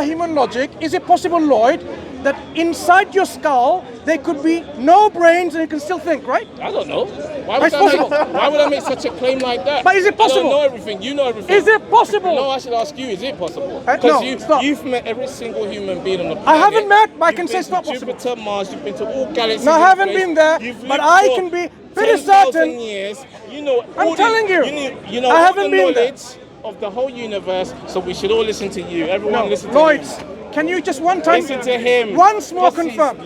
human logic, is it possible, Lloyd, that inside your skull there could be no brains and you can still think, right? I don't know. Why would I make such a claim like that? But is it possible? I don't know everything. You know everything. Is it possible? No, I should ask you. Is it possible? No, you've met every single human being on the planet. I haven't met, but I can say it's not possible. Jupiter, Mars. You've been to all galaxies. No, I haven't been there, but I can be pretty certain. Years. You know. I'm telling you. You know. I haven't been there. Of the whole universe, so we should all listen to you. Everyone listen to Lloyd, him. can you just one time Listen to him. Once more confirm.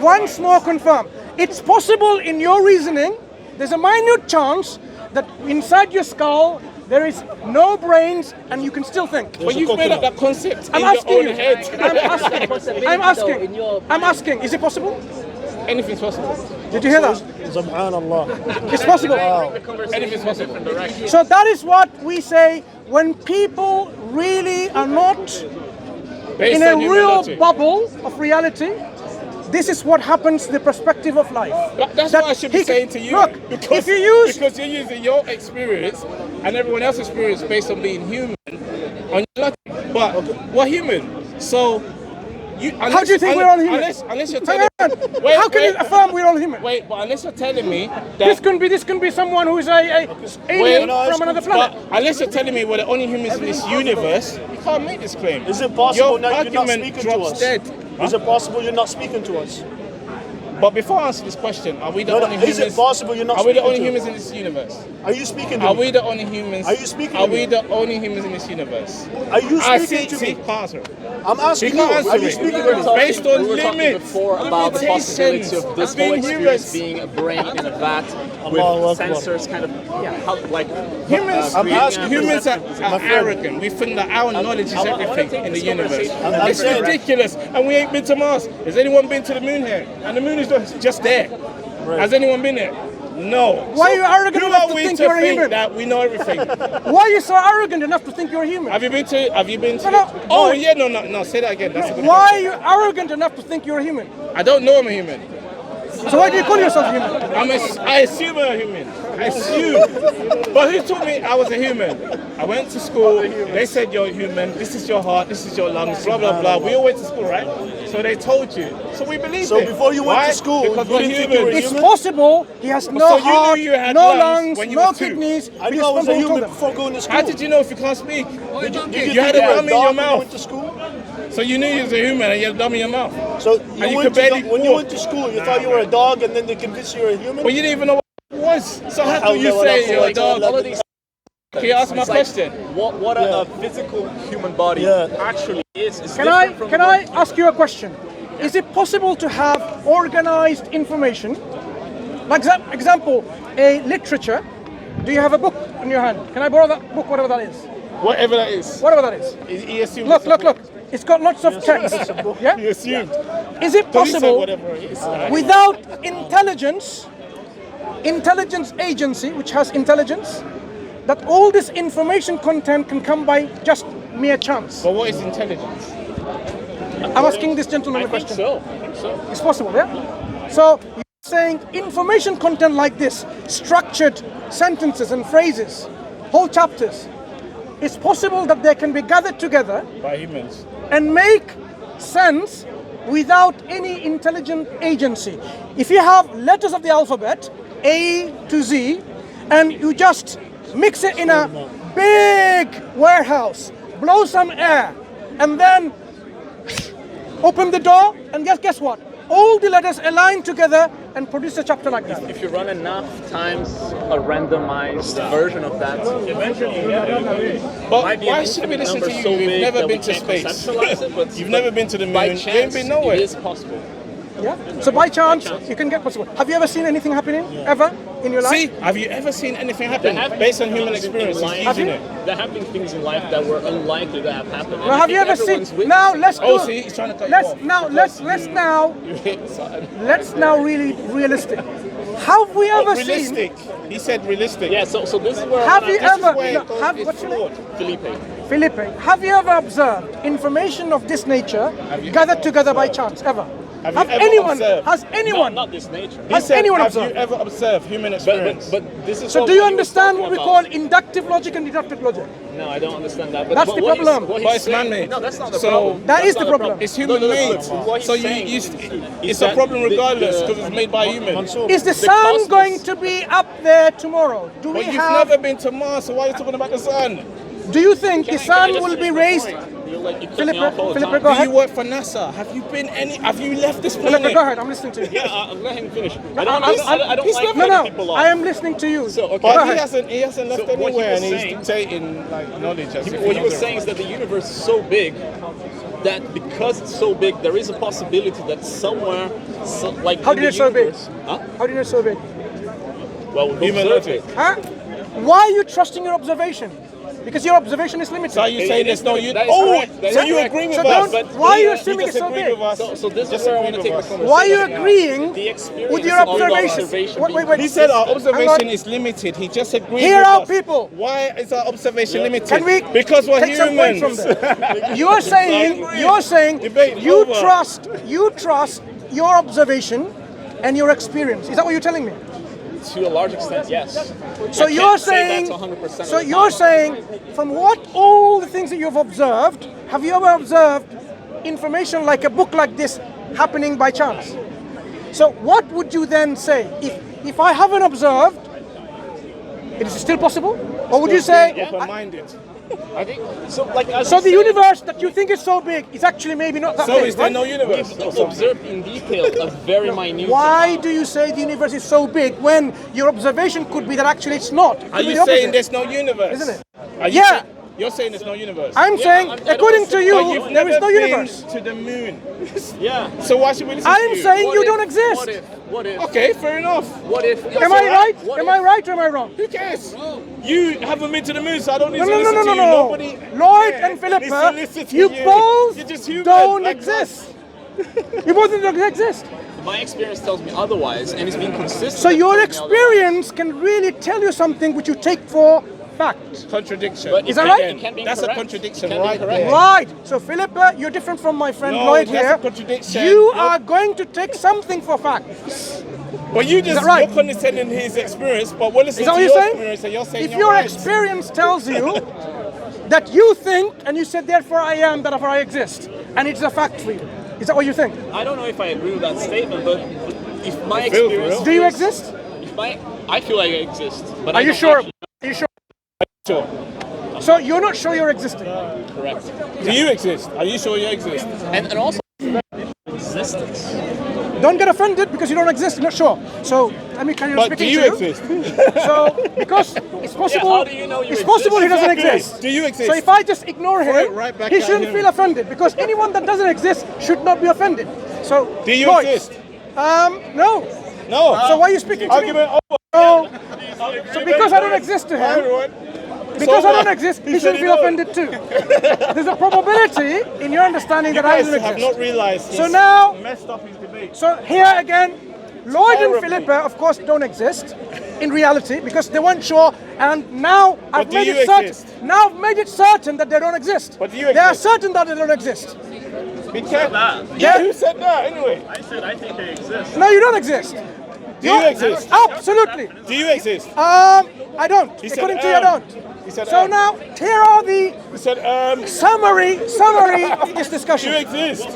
Once more confirm. It's possible in your reasoning, there's a minute chance that inside your skull there is no brains and you can still think. But you've made up that concept in your own head. I'm asking, is it possible? Anything's possible. Did you hear that? Subhanallah. It's possible. Wow. Anything's possible. So that is what we say when people really are not in a real bubble of reality. This is what happens to the perspective of life. That's what I should be saying to you. Look, because you're using your experience and everyone else's experience based on being human. But we're human. So how do you think we're all human? Unless you're telling me, how can you affirm we're all human? Wait, but unless you're telling me that this can be someone who is a alien from another planet. But unless you're telling me we're the only humans in this universe, you can't make this claim. Is it possible Your you're not argument speaking to drops us? dead. Is it possible you're not speaking to us? But before I answer this question, are we the only humans? Is it possible you're not Are we the speaking only to humans us? in this universe? Are you speaking to Are me? we the only humans? Are you speaking to Are me? we the only humans in this universe? Are you speaking to me? Answer. I'm asking you. Are you speaking to me? Based on we were talking limits, before about the possibility of this whole experience being a brain in a vat with sensors kind of, humans are friend. arrogant. We think that our knowledge is everything in the universe. It's ridiculous. And we ain't been to Mars. Has anyone been to the moon here? And the moon is just there. Has anyone been there? No. Why are you arrogant enough to think you're a human? That we know everything. Why are you so arrogant enough to think you're a human? Have you been to? No. Oh yeah, no. Say that again. That's a good Why question. are you arrogant enough to think you're a human? I don't know I'm a human. So why do you call yourself human? I assume I'm a human. I assume. But who told me I was a human? I went to school. They said you're a human. This is your heart. This is your lungs. Blah blah blah. We all went to school, right? So they told you. So we believed it. So before you went to school, because you we're didn't think you were human. It's possible he has no heart, no lungs, no kidneys. I knew I was a human before going to school. How did you know if you can't speak? Did You had a think gum you in were your a dog when you mouth. went to school? So you knew you was a human and you had a gum in your mouth. So And you went could barely when you walk. went to school, you thought you were a dog, and then they convinced you were a human? Well, you didn't even know what it was. So how do you say you're a dog? all of these. Can you ask my question? What a physical human body actually is Can I ask you a question? Is it possible to have organized information? Like example, a literature. Do you have a book in your hand? Can I borrow that book, whatever that is? Whatever that is. Whatever that is. He assumed Look. It's got lots of text. Yeah? He assumed. Is it possible Whatever it is. without intelligence agency, which has intelligence, that all this information content can come by just mere chance? But what is intelligence? I'm asking this gentleman a question. I think so. It's possible, yeah? So you're saying information content like this, structured sentences and phrases, whole chapters, it's possible that they can be gathered together By humans. and make sense without any intelligent agency. If you have letters of the alphabet, A to Z, and you just mix it in a big warehouse, blow some air, and then open the door, and guess what? All the letters align together and produce a chapter like that. If you run enough times a randomized version of that, eventually But why should we listen to you? You've never been to space. You've never been to the moon. You ain't been nowhere. It is possible. Yeah. So by chance, you can get possible. Have you ever seen anything happening ever in your life? See, have you ever seen anything happen based on human experience? There have been things in life that were unlikely to have happened. Now, have you ever seen? Now let's Oh, do- see, he's trying to cut let's you off. now let's now really realistic. Have we ever seen? Realistic. He said realistic. Yeah, so this is where Have you This is ever? where No, it goes- have, it's what's your name? flawed. Felipe. Felipe, have you ever observed information of this nature gathered together by chance? Ever? Have you Have ever anyone? observed? Has anyone? Not this nature. He Has said, anyone have observed? you ever observed human experience? But this is So what do you he was understand talking what we about. call inductive logic and deductive logic? No, I don't understand that. But That's what the what he's- problem. what But he's it's saying- man-made. No, that's not the So- problem. That is That's the not problem. It's human made. What he's So saying is it's a that problem the- regardless the- because it's made by humans. Mansur. Is the The sun cosmos- going to be up there tomorrow? Do we But you've have? never been to Mars, so why are you talking about the sun? Do you think the Can I sun just will be finish my raised? point? You cut me Philippa, off all the Philippa, time. go Do ahead. you work for NASA? Have you been Have you left this planet? Philippa, go ahead. I'm listening to you. Yeah, let him finish. I I'm- don't he's like No, cutting no. people off. I am listening to you. So, okay. Go But ahead. he hasn't left So what he anywhere, was and he's saying- dictating like knowledge. As if What he was knows saying is that the universe is so big that because it's so big, there is a possibility that somewhere, like How in did the it so big? universe, Huh? How do you know it's so big? Well, we've Human observed logic. it. Huh? Why are you trusting your observation? Because your observation is limited. So are you saying there's no That is Oh, correct. That so is you correct. agree with So us? don't- But why are you he assuming it's so disagreed big? with us. So this is Just where I agree want to with take the us. conversation. Why are you agreeing The experience with your of the observation? observation Wait, being wait, He said our consistent. observation Hang is limited. He just agreed Here with are us. people. Why is our observation limited? Can we Because we're take some points humans. from there? You're saying Debate you over. trust your observation and your experience. Is that what you're telling me? To a large extent, yes. So I you're can't say saying, that's 100% of so the you're time. saying, from what all the things that you've observed, have you ever observed information like a book like this happening by chance? So what would you then say if I haven't observed? It is still possible, or would you say? Open-minded. I think so. Like as So I the said, universe that you think is so big is actually maybe not that So big. is there right? no universe? we've observed in detail a very minute. Why do you say the universe is so big when your observation could be that actually it's not? It Are could be you the opposite. saying there's no universe? Isn't it? Are you Yeah. You're saying there's no universe. I'm saying, I don't according to say- you, But you've there is never no been universe. to the moon. Yeah. So why should we listen to I'm you? saying What you if- don't exist. What if? What if? Okay, fair enough. What if? Am I right? What Am if- I right or am I wrong? Who cares? You haven't been to the moon, so I don't need No, to no, no, listen no, to no, you. no. Nobody Lloyd here and needs Philippa, to listen to you both You're just human, don't like exist. us. You both don't exist. My experience tells me otherwise, and it's been consistent. So your telling me otherwise. experience can really tell you something which you take for fact. Contradiction. But Is that right? It can be That's a incorrect. contradiction It can be right incorrect. there. Right. So Philippa, you're different from my friend No, Lloyd that's here. a contradiction. You No. are going to take something for fact. But you just that right? you're condescending his experience, but we're listening Is that what to you're your saying? experience, and you're saying If you're your right. experience tells you that you think and you said therefore I am, therefore I exist, and it's a fact for you. Is that what you think? I don't know if I agree with that statement, but if my It feels experience, real. Do you is- exist? I feel like I exist, but Are I you don't sure? actually- Are you sure? Sure. So you're not sure you're existing. Correct. Do you exist? Are you sure you exist? And also existence. Don't get offended because you don't exist. You're not sure. So let me carry on But do speaking you to you. exist? So because it's possible, how do you know you it's exist? possible he doesn't Exactly. exist. Do you exist? So if I just ignore Throw it him, right back he at shouldn't him. feel offended because anyone that doesn't exist should not be offended. So Do you Lloyd, exist? No. No. So why are you speaking to me? Argument over. So because I don't exist to Hi, him, everyone. because So I don't what? exist, He he said shouldn't he feel don't. offended too. There's a probability in your understanding You that I guys don't have exist. not realised So he's now- messed up his debate. So here again, Lloyd and Horribly. Philippa, of course, don't exist in reality because they weren't sure, and now I've do made you it certain. exist? Now I've made it certain that they don't exist. But do you They are exist? certain that they don't exist. Be careful. Yeah. Who said that anyway? I said I think I exist. No, you don't exist. Do you exist? Absolutely. Do you exist? I don't. He said, According to you, I don't. He said, So now here are the He said, summary of this do discussion. you exist?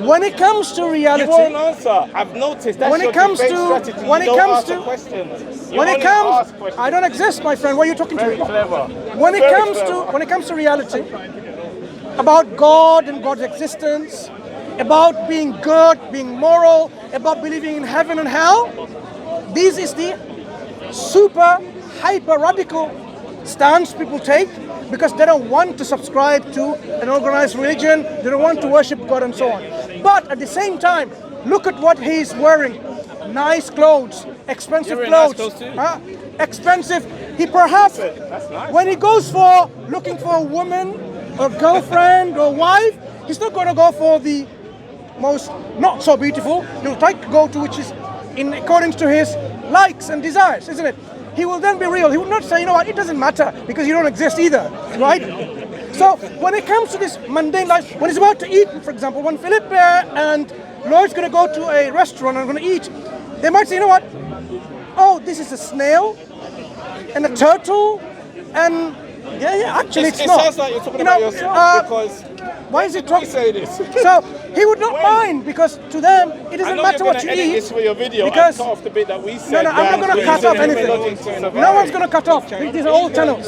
When it comes to You reality, won't answer. I've noticed that's When it your comes debate to- strategy. when You it don't comes answer to- questions. You when it only comes, ask questions. I don't exist, my friend. What are you talking to Very me? clever. When it Very comes clever. to reality, about God and God's existence, about being good, being moral, about believing in heaven and hell, this is the super hyper radical stance people take because they don't want to subscribe to an organized religion, they don't want to worship God and so on. But at the same time, look at what he's wearing. Nice clothes, expensive You're wearing nice clothes. clothes too. Expensive. He perhaps, That's nice. when he goes for looking for a woman or girlfriend or wife, he's not going to go for the most not so beautiful. He'll try to go to which is in accordance to his likes and desires, isn't it? He will then be real. He will not say, you know what, it doesn't matter because you don't exist either, right? So when it comes to this mundane life, when he's about to eat, for example, when Philippa and Lloyd's going to go to a restaurant and going to eat, they might say, you know what? Oh, this is a snail and a turtle and actually it's not. It sounds like you're talking about yourself because why is it we talking? say this. So he would not mind because to them it doesn't matter what you eat. This for your video because cut off the bit that we said. no, I'm not going to cut off anything. No one's going to cut off. These are all channels.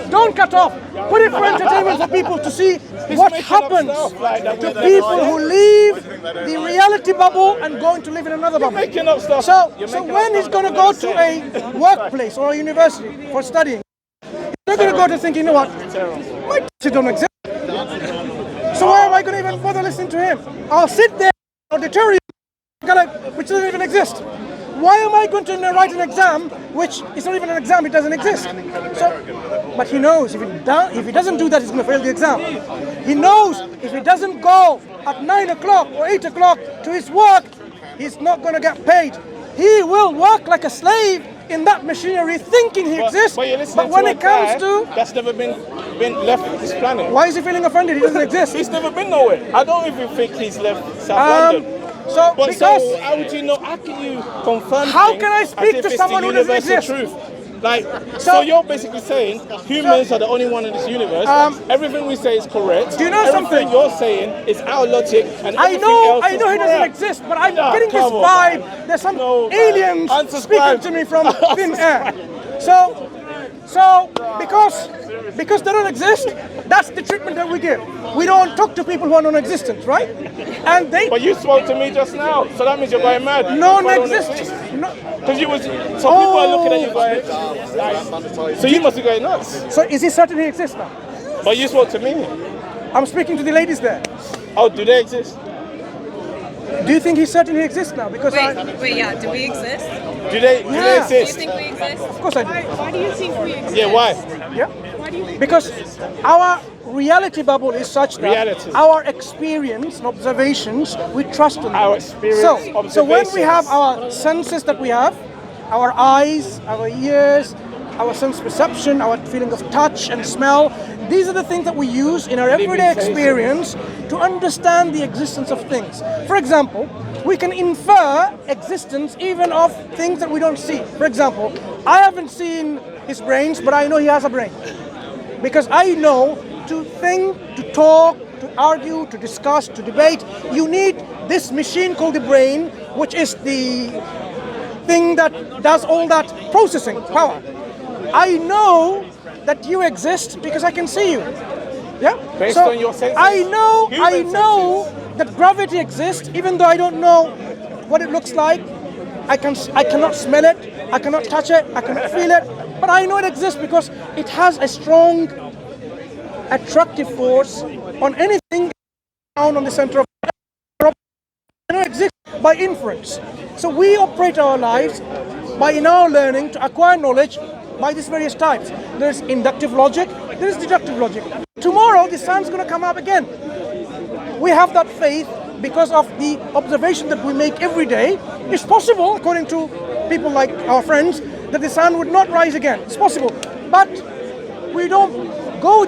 Don't cut off. Put it for entertainment for people to see what happens to people who leave the reality bubble and going to live in another bubble. Making up stuff. So when he's going to go to a workplace or a university for studying, he's not going to go to thinking, you know what, my teacher don't exist. So why am I going to even bother listening to him? I'll sit there in an auditorium which doesn't even exist. Why am I going to write an exam which is not even an exam, it doesn't exist? So, but he knows if he doesn't do that, he's going to fail the exam. He knows if he doesn't go at 9 o'clock or 8 o'clock to his work, he's not going to get paid. He will work like a slave in that machinery thinking he exists, but when it comes to... That's never been left this planet. Why is he feeling offended? He doesn't exist. He's never been nowhere. I don't even think he's left South London. So how would you know? How can you confirm? How can I speak to someone who doesn't exist? Truth? Like, so you're basically saying humans are the only one in this universe. Everything we say is correct. Do you know everything something? You're saying is our logic, and I know he doesn't correct. exist, but I'm getting this vibe. There's some aliens speaking to me from thin air. So because they don't exist, that's the treatment that we give. We don't talk to people who are non-existent, right? And they. But you spoke to me just now, so that means you're going mad. Non-existent. Because you was. So people are looking at you going. Like, so you must be going nuts. So is he certain he exists now? But you spoke to me. I'm speaking to the ladies there. Oh, do they exist? Do you think he's certain he exists now? Because wait, yeah, do we exist? Do they exist? Do you think we exist? Of course I do. Why do you think we exist? Yeah, why? Yeah. Because our reality bubble is such that our experience and observations, we trust in them. Our experience, so when we have our senses that we have, our eyes, our ears, our sense perception, our feeling of touch and smell, these are the things that we use in our everyday experience to understand the existence of things. For example, we can infer existence even of things that we don't see. For example, I haven't seen his brains, but I know he has a brain. Because I know to think, to talk, to argue, to discuss, to debate, you need this machine called the brain, which is the thing that does all that processing power. I know that you exist because I can see you. Yeah? Based on your senses? I know that gravity exists, even though I don't know what it looks like. I cannot smell it, I cannot touch it, I cannot feel it, but I know it exists because it has a strong attractive force on anything down on the center of I know it exists by inference. So we operate our lives by in our learning to acquire knowledge by these various types. There's inductive logic, there's deductive logic. Tomorrow the sun's going to come up again. We have that faith because of the observation that we make every day. It's possible, according to people like our friends, that the sun would not rise again. It's possible. But we don't go